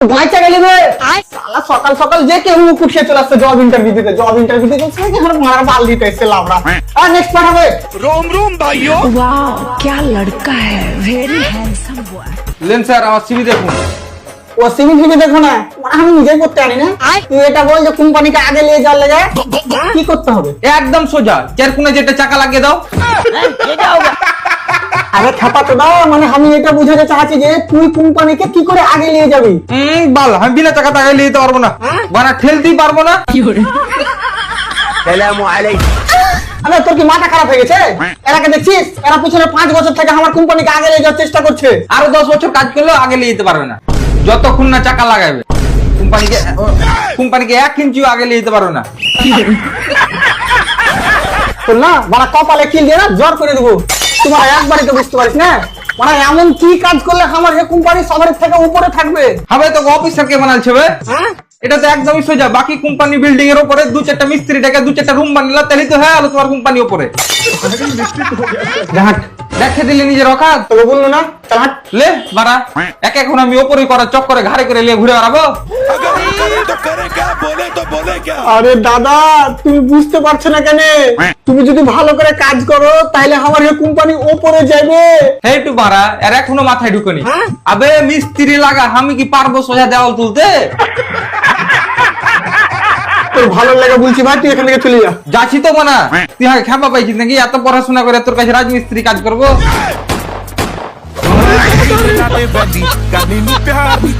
বাঁচা গেলি রে শালা সকাল সকাল যে কেউ মুখ উঠিয়ে চলে আসছে জব ইন্টারভিউ দিতে চলছে আমার মারার বাল দিতে এসে লাভরা আর নেক্সট পাঠাবে रोम रोम भाइयों वाह क्या लड़का है वेरी हैंडसम बॉय लेन স্যার আমার সিভি দেখুন ও সিভিল টিভি দেখো না মানে আমি নিজেই করতে পারি না তুই এটা বল যে কোম্পানিকে আগে নিয়ে যাওয়ার লেগে কি করতে হবে একদম সোজা চার কোণে যেটা চাকা লাগিয়ে দাও আরে খাপা তো দাও মানে আমি এটা বুঝাতে চাচ্ছি যে তুই কোম্পানিকে কি করে আগে নিয়ে যাবি বাল আমি বিনা চাকা টাকা নিয়ে যেতে পারবো না বানা ঠেলতেই পারবো না আরে তোর কি মাথা খারাপ হয়ে গেছে এরাকে দেখছিস এরা পিছনে 5 বছর থেকে আমার কোম্পানিকে আগে নিয়ে যাওয়ার চেষ্টা করছে আরো 10 বছর কাজ করলেও আগে নিয়ে যেতে পারবে না যতক্ষণ না চাকা লাগাবে কোম্পানিকে 1 ইঞ্চিও আগে নিয়ে যেতে পারবে না তোর না মানে কপালে কিল দিয়ে না জ্বর করে দেবো তোমার একবারই তো বুঝতে পারিস না মানে এমন কি কাজ করলে আমার এই কোম্পানি সবার থেকে উপরে থাকবে হবে তো অফিসারকে বানাচ্ছে বে এটা তো একদমই সোজা বাকি কোম্পানি বিল্ডিং এর উপরে 2-4টা মিস্ত্রি ডেকে 2-4টা রুম বানালে তাহলে তো হয়ে গেল তোমার কোম্পানি উপরে দেখ দেখে দিলে নিজের অকাত তোকে বললো না চল হাট লে বাড়া এক এখন আমি ওপরে করার চক্করে ঘাড়ে করে নিয়ে ঘুরে বেড়াবো अगर हम करें तो करें क्या तो बोले क्या আরে দাদা তুমি বুঝতে পারছো না কেন তুমি যদি ভালো করে কাজ করো তাহলে আমার এই কোম্পানি উপরে যাবে হে টু বাড়া এর এখনো মাথায় ঢুকেনি আবে মিস্ত্রি লাগা আমি কি পারবো সোজা দেওয়াল তুলতে তোর ভালো লাগে বলছি ভাই তুই এখান থেকে চলে যা যাচ্ছি তো মানা তুই হয় খেপা পাইছিস নাকি এত পড়াশোনা করে তোর কাছে রাজমিস্ত্রি কাজ করবো बंदी